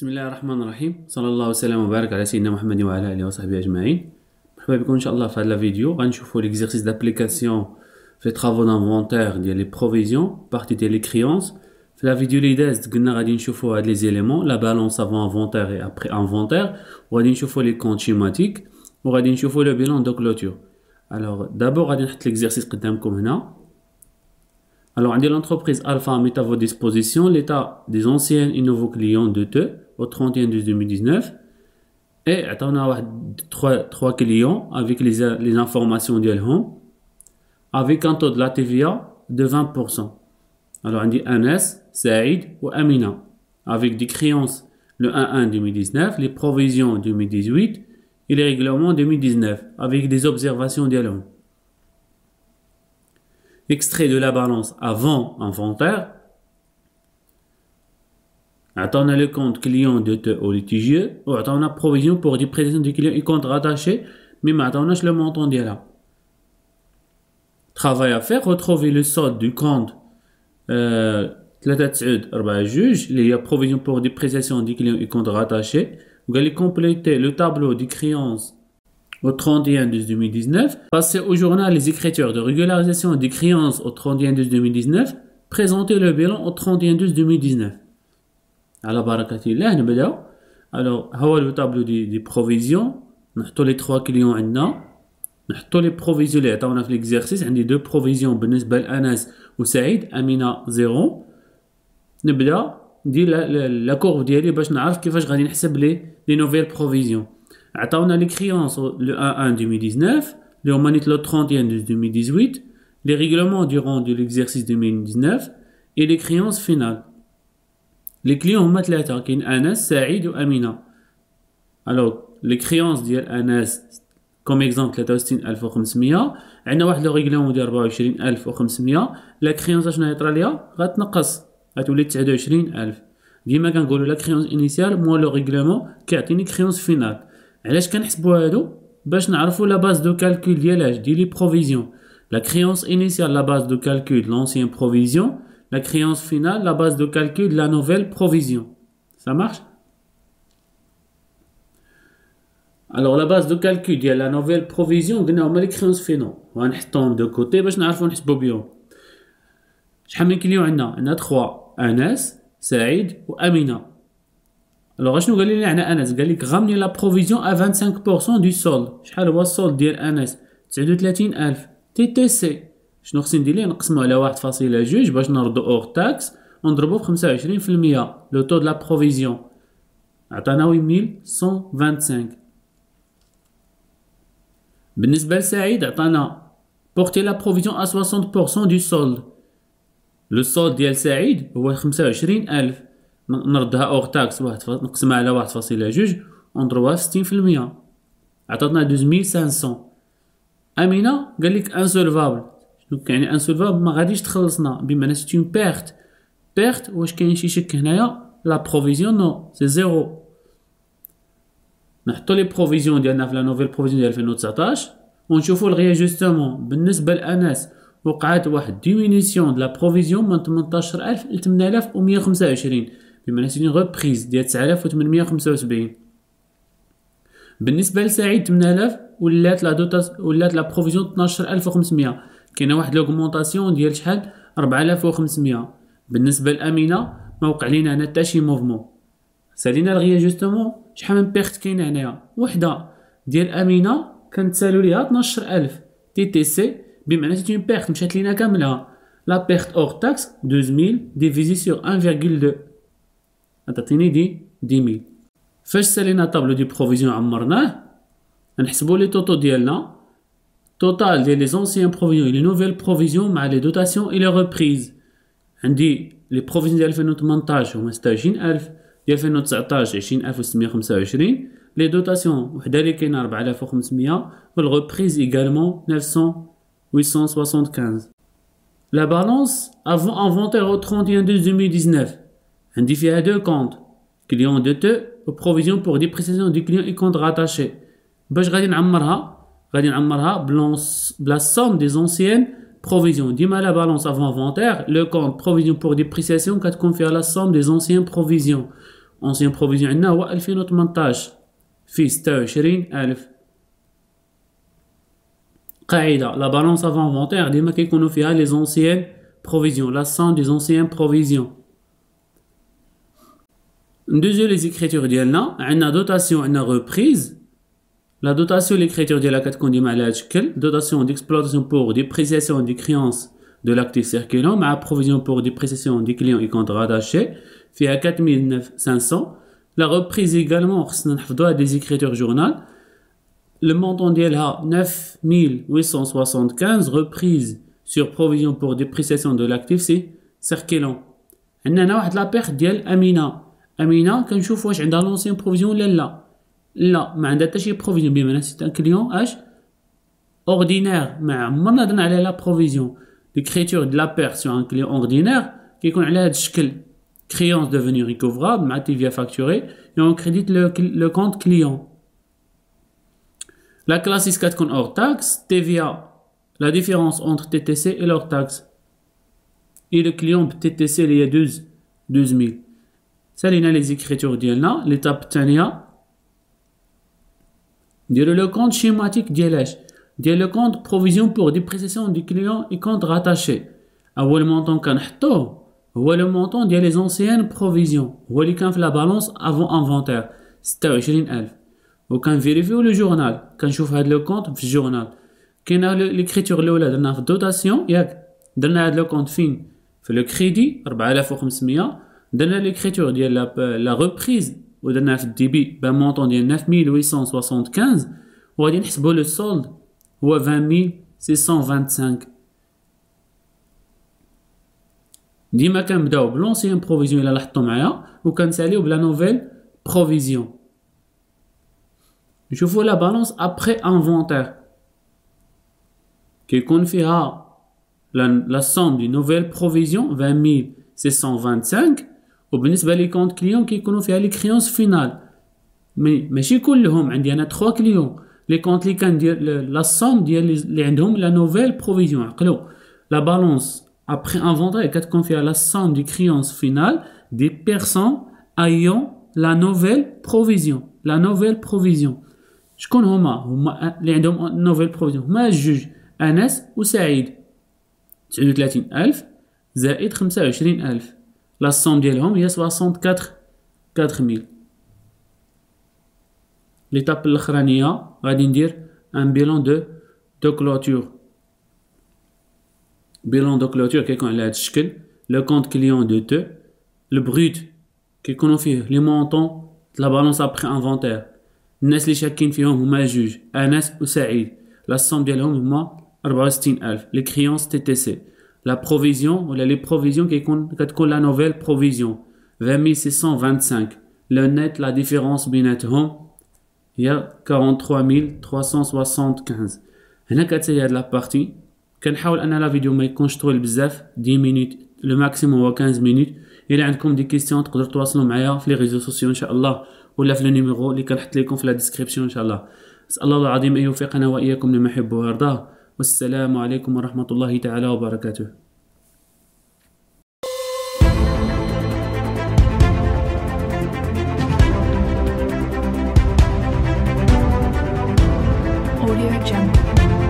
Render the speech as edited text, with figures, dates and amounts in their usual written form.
بسم الله الرحمن الرحيم. صلى الله وسلم وبارك على سيدنا محمد وعلى اله وصحبه اجمعين. مرحبا بكم ان شاء الله في هذا الفيديو. غنشوفوا ليكزيرسيس دابليكاسيون في travaux d'inventaire ديال لي بروفيزيون بارتي ديال لي كريونس. في لا فيديو اللي دازت قلنا غادي نشوفوا هاد لي زيليمون لا بالانس افون انفونتير اي ابري انفونتير، وغادي نشوفوا لي كونت شيماتيك، وغادي نشوفوا لو بيلون دو كلوتور. الوغ دابور غادي نحط ليكزيرسيس قدامكم هنا. Alors, on dit l'entreprise Alpha met à vos dispositions l'état des anciens et nouveaux clients de TE au 31/12/2019 et on a trois clients avec les informations d'Elhom avec un taux de la TVA de 20%. Alors, on dit Anas, Saïd ou Amina avec des créances le 1/1/2019, les provisions 2018 et les règlements 2019 avec des observations d'Elhom. Extrait de la balance avant inventaire. On a le compte client de TE au litigieux. On a provision pour des prestations du client et compte rattaché. Mais on a le montant d'elle. Travail à faire. Retrouver le solde du compte 3 juge. Il y a provision pour des prestations du client et compte rattaché. Vous allez compléter le tableau des créances au 31/12/2019, passer au journal les écritures de régularisation des créances au 31/12/2019, présenter le bilan au 31/12/2019. Alors, barakatillah, نبداو. Alors, هو le tableau des provisions. نحطوا les trois clients عندنا. نحطوا les provisions اللي عطاونا في l'exercice. عندي deux provisions بالنسبة لأنس وسعيد. أمينة 0. نبدا ندير la courbe ديالي باش نعرف كيفاش غادي نحسب les nouvelles provisions. On a les créances le 1/1/2019, le humanité le 31/12/2018, les règlements durant de l'exercice 2019 et les créances finales. Les clients ont ثلاثة كاين أنس سعيد وأمينة. Alors les créances ديال أنس comme exemple 63500 عندنا واحد لو ريغلومون ديال 24500. لا كريونس شنو يطرى ليها غتنقص غتولي 29000. ديما كنقولوا لا كريونس انيسيال مو لو ريغلومون كيعطيني كريونس فينال. علاش كنحسبوا هادو؟ باش نعرفوا لا باز دو كالكول ديال لي بروفيزيون. لا كريونس انيسيال لا باز دو كالكول de l'ancien provision, la créance finale la base de calcul de la nouvelle provision. Ça marche? Alors la base de calcul ديال la nouvelle provision قلنا هما لي كريونس فينال، وغنحطهم دو كوتي باش نعرفوا نحسبوا بهم. شحال من كليون عندنا 3 أنس سعيد وأمينة. Alors شنو قال لي على أنس؟ قال لك غامني لا بروفيزيون à 25% du solde. شحال هو السولد ديال أنس؟ 39000 تي تي سي. شنو خصني ندير ليه؟ نقسمو على 1.2 باش نردو أوغ تاكس ونضربو في 25%. لو تو دو لا بروفيزيون عطانا 8125. بالنسبة لسعيد عطانا بورتي لا بروفيزيون à 60% du solde. لو سولد ديال سعيد هو 25000. نردها اوغ تاكس نقسمها على 1.2 ونضربها في 60%. عطاتنا 2500. امينه قال لك انسولفابل. شنو يعني انسولفابل؟ ما غاديش تخلصنا، بمعنى سي اون بيرت. واش كاين شي شك هنايا؟ لا بروفيزيون نو سي زيرو. نحطو لي بروفيزيون ديالنا في لا نوفيل بروفيزيون ديال 2019 ونشوفو الغياجستمون. بالنسبه لانس وقعت واحد ديمينيسيون د لا بروفيزيون من 18000 ل 8125، بمعنى سي اون ريبريز ديال 9875. بالنسبه لسعيد 8000 ولات لا بروفيزيون 12500. كاينه واحد لوغمونطاسيون ديال شحال 4500. بالنسبه لامينه ما وقع لينا هنا حتى شي موفمون. سالينا الغياجستمون. شحال من بيرت كاينه هنايا؟ وحده ديال امينه كنتسالو ليها 12000 تي تي سي، بمعنى سي اون بيرت مشات لينا كامله. لا بيرت اوغ تاكس 12000 ديفيزي سور 1,2 غتعطيني دي 10000. فاش سالينا طابلو دي بروفيزيون عمرناه نحسبو لي طوطو ديالنا. توتال ديال لي زونسيان بروفيزيون لي نوفيل بروفيزيون مع لي دوتاسيون اي لي ريبريز. عندي لي بروفيزيون ديال 2018 هما 26000، ديال 2019 20625، لي دوتاسيون وحده اللي كاينه 4500 والريبريز ايغالمون 9875. La balance avant inventaire au 31/12/2019. عندي فيها deux comptes client de TE و provision pour des prestations du client et compte rattaché. باش غادي نعمرها بلا somme des anciennes provisions. ديما la balance avant inventaire le compte provision pour des prestations كتكون فيها la somme des anciennes provisions ancienne provision عندنا هو 2018 فيه 26000. قاعدة la balance avant inventaire ديما كيكونوا فيها les anciennes provisions, la somme des anciennes provisions. ندوزو les écritures ديالنا عندنا dotation عندنا reprise. La dotation l'écriture ديالها كتكون ديما على هاد الشكل dotation d'exploitation pour dépréciation des créances de l'actif circulant مع provision pour dépréciation des clients et comptes rattachés فيها 4500. La reprise également خصنا نحفظوها des écritures journal. Le montant ديالها 9875 reprise sur provision pour dépréciation de l'actif c'est circulant. عندنا هنا واحد لا بيرت ديال امينه كنشوف واش عندها لونسيان بروفيزيون ولا لا ما عندها حتى شي بروفيزيون بمعنى سي ان كليون اوردينير ما عمرنا درنا عليه لا بروفيزيون. l'écriture de la perte sur un client ordinaire كيكون على هذا الشكل créance devenue recouvrable مع TVA facturée et on crédite le compte client. La classe 4 كتكون hors taxe TVA la différence entre TTC et leur taxe et le client TTC اللي هي 12000. سالينا les écritures ديالنا. l'étape الثانيه نديرو لو كونت schématique ديالاش ديال لو كونت provision pour dépréciation du client et compte rattaché. اول مونطون كنحطوه هو لو مونطون ديال les anciennes provisions هو اللي كان في لا بالانس avant inventaire 26000 وكنفيريفيو لو جورنال كنشوف هاد لو كونت في الجورنال. كاينه l'écriture الاولى درناها في الدوتاسيون ياك درنا هاد لو كونت فين في لو كريدي 4500 درنا l'écriture ديال لا reprise ودرناها في الديبي بمونطون ديال 9875 وغادي نحسبوا لو سولد هو 20625. ديما كنبداو بلونسيان بروفيزيون الا لاحظتوا معايا وكنساليو بلا نوفيل بروفيزيون. نشوفوا لا بالانس ابري انفونتير كيكون فيها لا سوم دي نوفيل بروفيزيون 20625 وبالنسبه لي كونت كليون كيكونوا فيها لي كريونس فينال ماشي كلهم. عندي انا 3 كليون لي كونت لي كندير لا سوم ديال اللي عندهم لا نوفيل بروفيزيون. عقلوا لا بالانس ابري انفونتير كتكون فيها لا سوم دي كريونس فينال دي بيرسون ايون لا نوفيل بروفيزيون. لا نوفيل بروفيزيون شكون هما اللي عندهم نوفيل بروفيزيون؟ هما الجوج انس وسعيد 39000 زائد 25000 لا سوم ديالهم هي 64000. ليتاب الاخرانيه غادي ندير ان بيلون دو كلوتور. بيلون دو كلوتور كيكون على هذا الشكل لو كونت كليون دو تو لو بروت كيكونوا فيه لي مونطون لا بالانس ابري انفونتير. الناس اللي شاكين فيهم هما جوج انس وسعيد لا سوم ديالهم هما 64000 لي كريونس تي تي سي. La provision ولا les provisions كتكون la nouvelle provision 20625. Le net la différence بيناتهم هي 43375. هنا كتسالي هاد لابارتي كنحاول ان لا فيديو ما يكونش طويل بزاف 10 مينوت لو ماكسيموم هو 15 مينوت. الا عندكم دي كيسيون تقدروا تواصلوا معايا في لي ريزو سوسيو ان شاء الله ولا في لو نيميرو اللي كنحط لكم في لا ديسكريبسيون ان شاء الله. اسال الله العظيم ان يوفقنا واياكم لما يحب ويرضاه. والسلام عليكم ورحمة الله تعالى وبركاته. Audio Jungle.